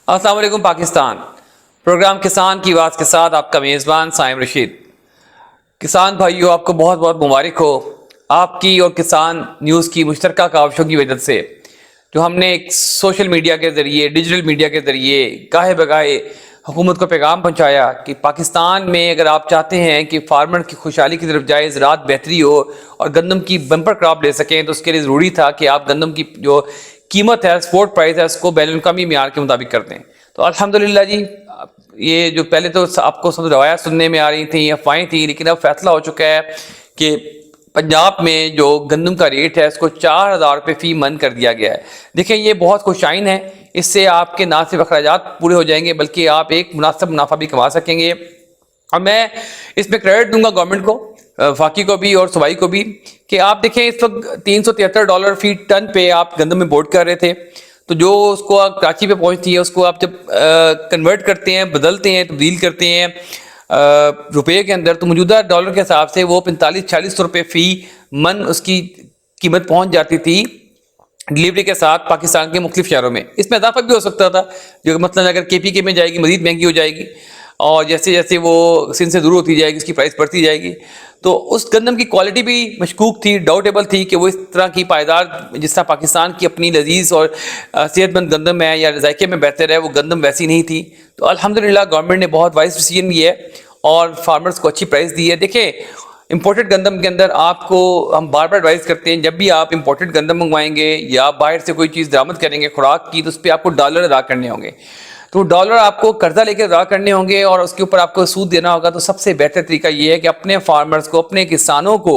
अस्सलाम वालेकुम पाकिस्तान। प्रोग्राम किसान की आवाज़ के साथ आपका मेज़बान साइम रशीद। किसान भाइयों, आपको बहुत बहुत मुबारक हो। आपकी और किसान न्यूज़ की मुश्तरका काविशों की वजह से जो हमने एक सोशल मीडिया के ज़रिए, डिजिटल मीडिया के ज़रिए गाहे बगाहे हुकूमत को पैगाम पहुँचाया कि पाकिस्तान में अगर आप चाहते हैं कि फार्मर की खुशहाली की तरफ जाए, ज़राअत बेहतरी हो और गंदम की बम्पर क्रॉप ले सकें, तो उसके लिए ज़रूरी था कि आप गंदम की जो कीमत है, एक्सपोर्ट प्राइस है, उसको बैनुल-अक़वामी मियार के मुताबिक कर दें। तो अल्हम्दुलिल्लाह जी, ये जो पहले तो आपको सब रवायत सुनने में आ रही थी, अफवाहें थी, लेकिन अब फैसला हो चुका है कि पंजाब में जो गंदम का रेट है उसको 4000 रुपये फ़ी मन कर दिया गया है। देखिए, ये बहुत खुशाइन है। इससे आपके ना सिर्फ अखराजात पूरे हो जाएंगे बल्कि आप एक मुनासिब मुनाफा भी कमा सकेंगे। और मैं इसमें क्रेडिट दूंगा गवर्नमेंट को, फाकी को भी और सूबाई को भी, कि आप देखें इस वक्त $373 फी टन पे आप गंदम इम्पोर्ट कर रहे थे, तो जो उसको आप कराची पे पहुंचती है उसको आप जब कन्वर्ट करते हैं, बदलते हैं, तब्दील करते हैं रुपये के अंदर, तो मौजूदा डॉलर के हिसाब से वो 45-46 रुपये फ़ी मन उसकी कीमत पहुंच जाती थी डिलीवरी के साथ पाकिस्तान के मुख्तलिफ शहरों में। इसमें इजाफा भी हो सकता था, जो मतलब अगर KPK में जाएगी मज़ीद महंगी हो जाएगी, और जैसे जैसे वो सिंध से दूर होती जाएगी उसकी प्राइस बढ़ती जाएगी। तो उस गंदम की क्वालिटी भी मशकूक थी, डाउटेबल थी कि वो इस तरह की पायदार, जिस तरह पाकिस्तान की अपनी लजीज और सेहतमंद गंदम है या जायके में बेहतर है, वो गंदम वैसी नहीं थी। तो अल्हम्दुलिल्लाह गवर्नमेंट ने बहुत वाइज डिसीजन लिया है और फार्मर्स को अच्छी प्राइस दी है। देखें, इंपोर्टेड गंदम के अंदर आपको हम बार बार एडवाइस करते हैं, जब भी आप इंपोर्टेड गंदम मंगवाएंगे या बाहर से कोई चीज़ दरामद करेंगे खुराक की, तो उस पर आपको डॉलर अदा करने होंगे। तो डॉलर आपको कर्जा लेकर अदा करने होंगे और उसके ऊपर आपको सूद देना होगा। तो सबसे बेहतर तरीका ये है कि अपने फार्मर्स को, अपने किसानों को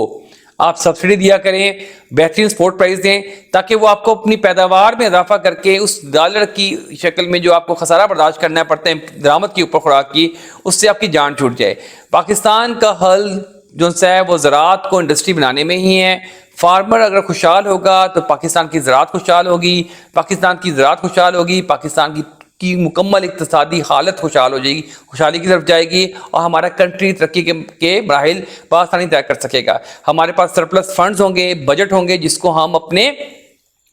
आप सब्सिडी दिया करें, बेहतरीन सपोर्ट प्राइस दें, ताकि वो आपको अपनी पैदावार में इजाफा करके उस डॉलर की शक्ल में जो आपको खसारा बर्दाश्त करना पड़ता है दरामद के ऊपर खुराक की, उससे आपकी जान छूट जाए। पाकिस्तान का हल जो है वो ज़राअत को इंडस्ट्री बनाने में ही है। फार्मर अगर खुशहाल होगा तो पाकिस्तान की ज़राअत खुशहाल होगी, पाकिस्तान की ज़राअत खुशहाल होगी, पाकिस्तान की मुकम्मल इक़्तिसादी हालत खुशहाल हो जाएगी, खुशहाली की तरफ जाएगी और हमारा कंट्री तरक्की के मराहिल बआसानी तय कर सकेगा। हमारे पास सरप्लस फंड्स होंगे, बजट होंगे, जिसको हम अपने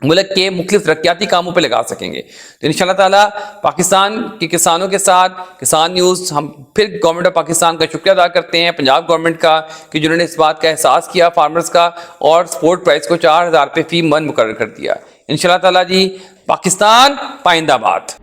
मुल्क के मुख्तलिफ तरक्याती कामों पे लगा सकेंगे। तो इंशाअल्लाह ताला पाकिस्तान के किसानों के साथ किसान न्यूज़ हम फिर गवर्नमेंट ऑफ पाकिस्तान का शुक्रिया अदा करते हैं, पंजाब गवर्नमेंट का, कि जिन्होंने इस बात का एहसास किया फार्मर्स का और सपोर्ट प्राइस को 4000 रुपये फ़ी मन मुकर्रर कर दिया। इंशाअल्लाह ताला जी, पाकिस्तान पाइंदाबाद।